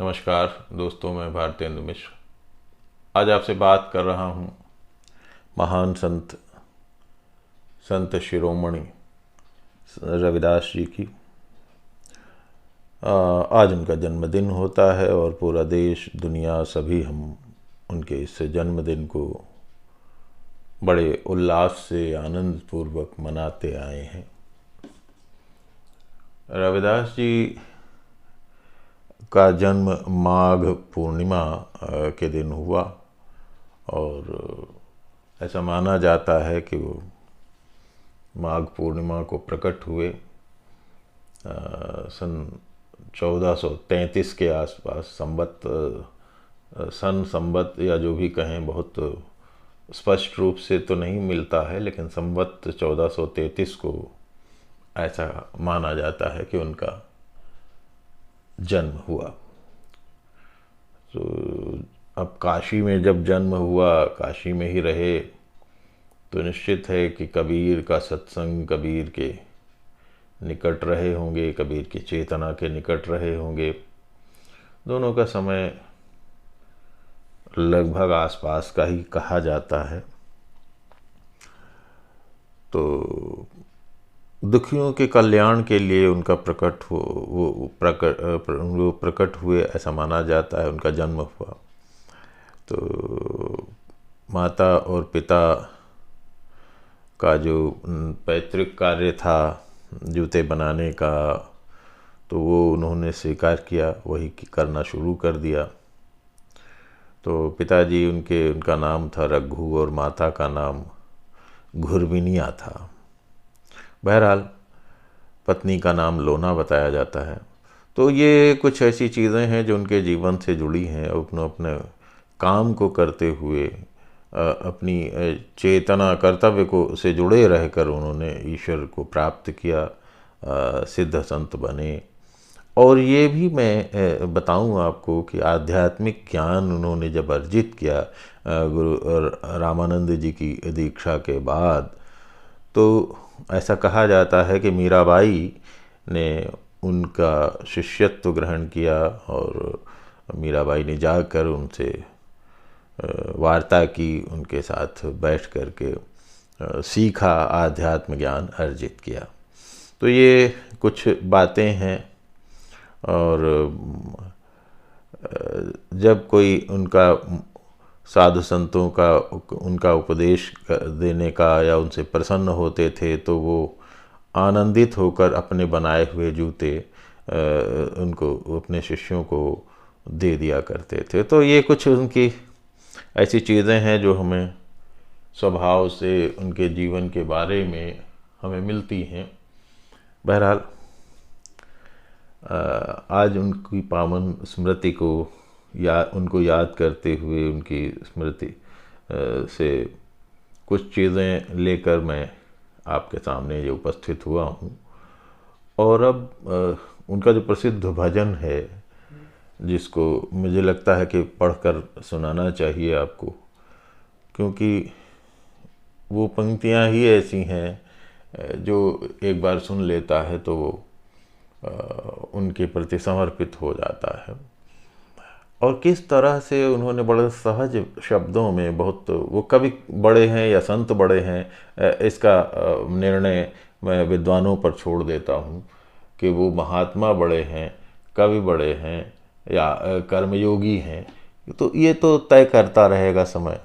नमस्कार दोस्तों, मैं भारतेंदु मिश्र आज आपसे बात कर रहा हूँ महान संत संत शिरोमणि रविदास जी की। आज उनका जन्मदिन होता है और पूरा देश दुनिया सभी हम उनके इस जन्मदिन को बड़े उल्लास से आनंद पूर्वक मनाते आए हैं। रविदास जी का जन्म माघ पूर्णिमा के दिन हुआ और ऐसा माना जाता है कि वो माघ पूर्णिमा को प्रकट हुए सन 1433 के आसपास। संवत या जो भी कहें, बहुत स्पष्ट रूप से तो नहीं मिलता है, लेकिन संवत 1433 को ऐसा माना जाता है कि उनका जन्म हुआ। तो अब काशी में जब जन्म हुआ, काशी में ही रहे, तो निश्चित है कि कबीर का सत्संग कबीर के निकट रहे होंगे, कबीर की चेतना के निकट रहे होंगे। दोनों का समय लगभग आसपास का ही कहा जाता है। तो दुखियों के कल्याण के लिए उनका वो प्रकट हुए, ऐसा माना जाता है। उनका जन्म हुआ तो माता और पिता का जो पैतृक कार्य था जूते बनाने का, तो वो उन्होंने स्वीकार किया, वही करना शुरू कर दिया। तो पिताजी उनका नाम था रघु और माता का नाम घुरविनिया था। बहरहाल पत्नी का नाम लोना बताया जाता है। तो ये कुछ ऐसी चीज़ें हैं जो उनके जीवन से जुड़ी हैं। अपने अपने काम को करते हुए अपनी चेतना कर्तव्य को से जुड़े रहकर उन्होंने ईश्वर को प्राप्त किया, सिद्ध संत बने। और ये भी मैं बताऊं आपको कि आध्यात्मिक ज्ञान उन्होंने जब अर्जित किया गुरु रामानंद जी की दीक्षा के बाद, तो ऐसा कहा जाता है कि मीराबाई ने उनका शिष्यत्व ग्रहण किया और मीराबाई ने जाकर उनसे वार्ता की, उनके साथ बैठ कर के सीखा, आध्यात्म ज्ञान अर्जित किया। तो ये कुछ बातें हैं। और जब कोई उनका साधु संतों का उनका उपदेश देने का या उनसे प्रसन्न होते थे, तो वो आनंदित होकर अपने बनाए हुए जूते उनको अपने शिष्यों को दे दिया करते थे। तो ये कुछ उनकी ऐसी चीज़ें हैं जो हमें स्वभाव से उनके जीवन के बारे में हमें मिलती हैं। बहरहाल आज उनकी पावन स्मृति को उनको याद करते हुए उनकी स्मृति से कुछ चीज़ें लेकर मैं आपके सामने ये उपस्थित हुआ हूँ। और अब उनका जो प्रसिद्ध भजन है, जिसको मुझे लगता है कि पढ़कर सुनाना चाहिए आपको, क्योंकि वो पंक्तियाँ ही ऐसी हैं जो एक बार सुन लेता है तो वो उनके प्रति समर्पित हो जाता है। और किस तरह से उन्होंने बड़े सहज शब्दों में, बहुत वो कवि बड़े हैं या संत बड़े हैं, इसका निर्णय मैं विद्वानों पर छोड़ देता हूँ कि वो महात्मा बड़े हैं, कवि बड़े हैं या कर्मयोगी हैं, तो ये तो तय करता रहेगा समय।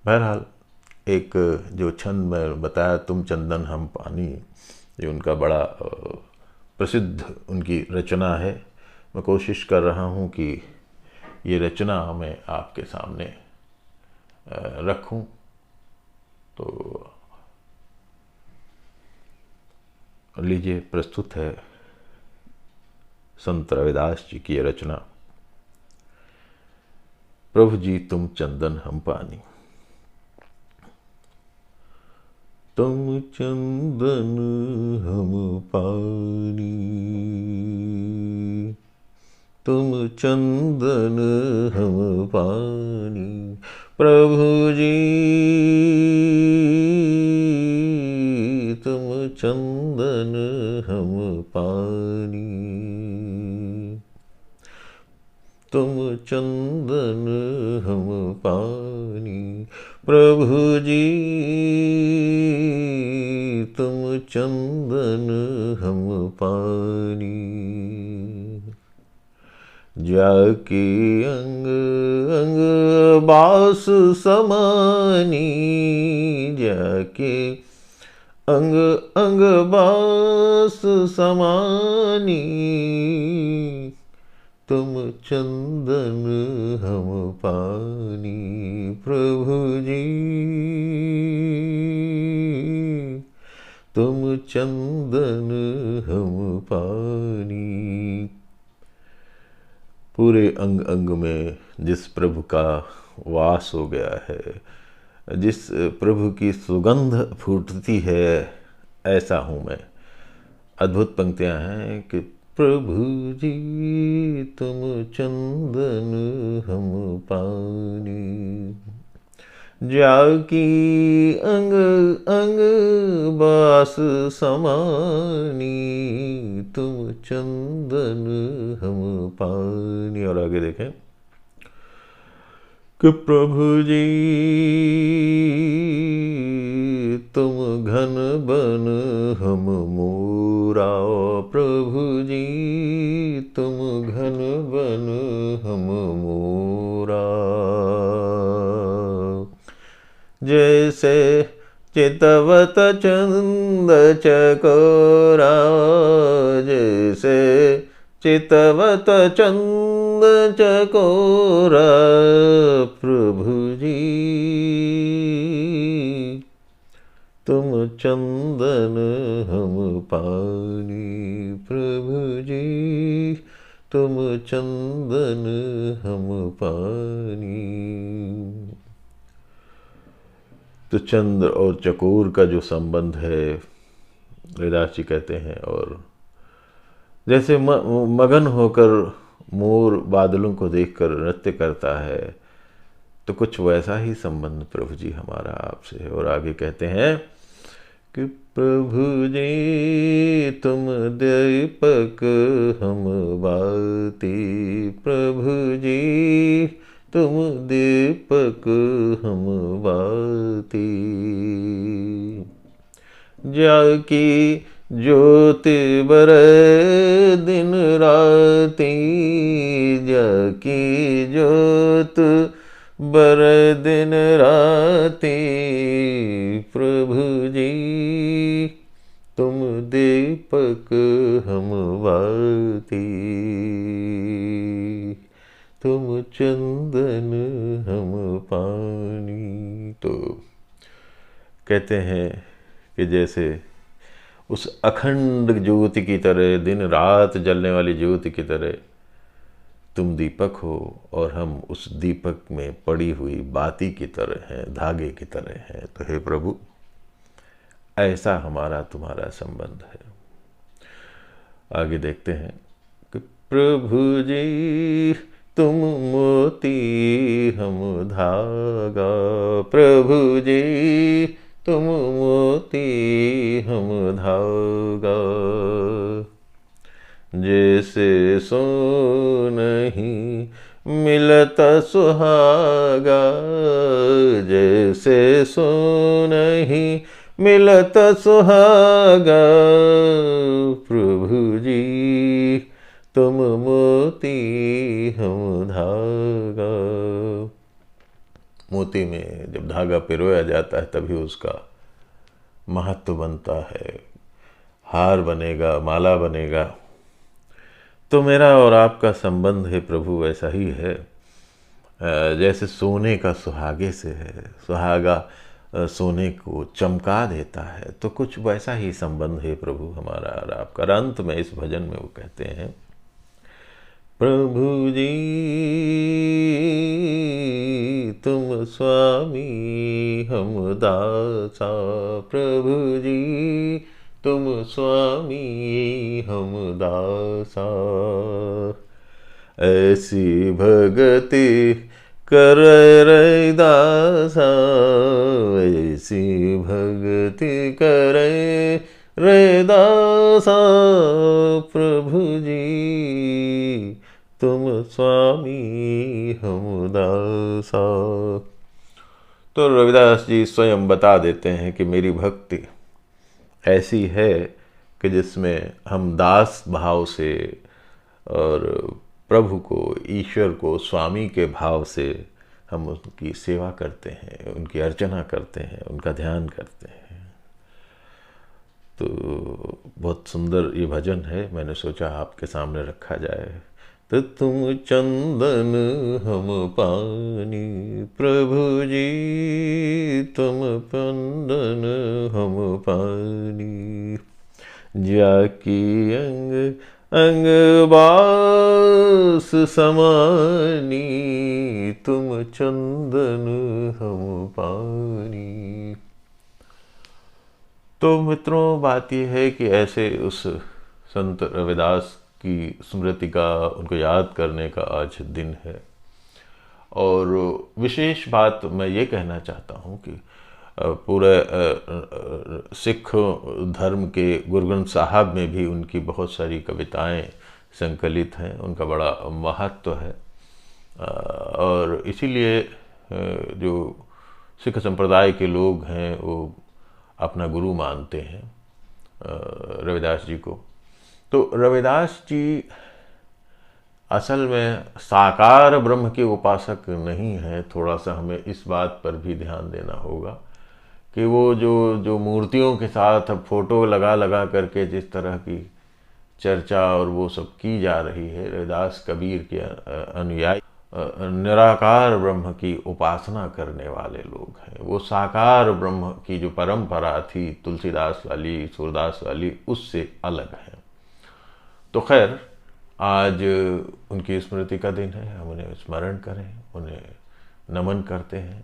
बहरहाल एक जो छंद मैं बताया, तुम चंदन हम पानी, ये उनका बड़ा प्रसिद्ध उनकी रचना है। मैं कोशिश कर रहा हूँ कि ये रचना मैं आपके सामने रखूं। तो लीजिए, प्रस्तुत है संत रविदास जी की ये रचना। प्रभु जी तुम चंदन हम पानी। तुम चंदन हम पानी, तुम चंदन हम पानी, प्रभु जी तुम चंदन हम पानी। चंदन हम पानी। प्रभु जी तुम चंदन हम पानी। जाके अंग अंग बास समानी। जाके अंग अंग बास समानी। तुम चंदन हम पानी। प्रभु जी तुम चंदन हम पानी। पूरे अंग अंग में जिस प्रभु का वास हो गया है, जिस प्रभु की सुगंध फूटती है, ऐसा हूँ मैं। अद्भुत पंक्तियाँ हैं कि प्रभु जी तुम चंदन हम पानी। जाकी अंग अंग बास समानी। तुम चंदन हम पानी। और आगे देखें कि प्रभु जी तुम घन बन हम मोरा। प्रभु जी तुम घन बन हम मोरा। जैसे चितवत चंद चकोरा। जैसे चितवत चंद चकोरा। प्रभु जी तुम चंदन हम पानी। प्रभु जी तुम चंदन हम पानी। तो चंद्र और चकोर का जो संबंध है, रविदास जी कहते हैं, और जैसे मगन होकर मोर बादलों को देखकर नृत्य करता है, तो कुछ वैसा ही संबंध प्रभु जी हमारा आपसे है। और आगे कहते हैं कि प्रभु जी तुम दीपक हम बाती। प्रभु जी तुम दीपक हम बाती। जाकी ज्योति बरे दिन राती। जाकी ज्योत बरे दिन राती। प्रभु जी तुम दीपक हम बाती। तुम चंदन हम पानी। तो कहते हैं कि जैसे उस अखंड ज्योति की तरह, दिन रात जलने वाली ज्योति की तरह तुम दीपक हो, और हम उस दीपक में पड़ी हुई बाती की तरह हैं, धागे की तरह हैं। तो हे प्रभु, ऐसा हमारा तुम्हारा संबंध है। आगे देखते हैं कि प्रभु जी तुम मोती हम धागा। प्रभु जी तुम मोती हम धागा। जैसे सोनहि मिलता सुहागा। जैसे सोनहि मिलता सुहागा। प्रभु जी तुम मोती हम धागा। मोती में जब धागा पिरोया जाता है तभी उसका महत्व बनता है, हार बनेगा, माला बनेगा। तो मेरा और आपका संबंध है प्रभु वैसा ही है, जैसे सोने का सुहागे से है। सुहागा सोने को चमका देता है, तो कुछ वैसा ही संबंध है प्रभु हमारा और आपका। अंत में इस भजन में वो कहते हैं, प्रभु जी तुम स्वामी हम दासा। प्रभु जी तुम स्वामी हम दासा। ऐसी भगति कर रे दासा। ऐसी भगति करे रे दासा। प्रभु जी तुम स्वामी हम दासा। तो रविदास जी स्वयं बता देते हैं कि मेरी भक्ति ऐसी है कि जिसमें हम दास भाव से और प्रभु को, ईश्वर को स्वामी के भाव से हम उनकी सेवा करते हैं, उनकी अर्चना करते हैं, उनका ध्यान करते हैं। तो बहुत सुंदर ये भजन है, मैंने सोचा आपके सामने रखा जाए। तो तुम चंदन हम पानी, प्रभु जी तुम चंदन हम पानी, जाकी अंग अंग बास समानी, तुम चंदन हम पानी। तो मित्रों, बात यह है कि ऐसे उस संत रविदास की स्मृति का, उनको याद करने का आज दिन है। और विशेष बात मैं ये कहना चाहता हूँ कि पूरे सिख धर्म के गुरु ग्रंथ साहब में भी उनकी बहुत सारी कविताएं संकलित हैं, उनका बड़ा महत्व है। और इसीलिए जो सिख संप्रदाय के लोग हैं वो अपना गुरु मानते हैं रविदास जी को। तो रविदास जी असल में साकार ब्रह्म के उपासक नहीं है। थोड़ा सा हमें इस बात पर भी ध्यान देना होगा कि वो जो मूर्तियों के साथ अब फोटो लगा लगा करके जिस तरह की चर्चा और वो सब की जा रही है, रविदास कबीर के अनुयायी निराकार ब्रह्म की उपासना करने वाले लोग हैं। वो साकार ब्रह्म की जो परंपरा थी तुलसीदास वाली, सूरदास वाली, उससे अलग है। तो खैर, आज उनकी स्मृति का दिन है, हम उन्हें स्मरण करें, उन्हें नमन करते हैं।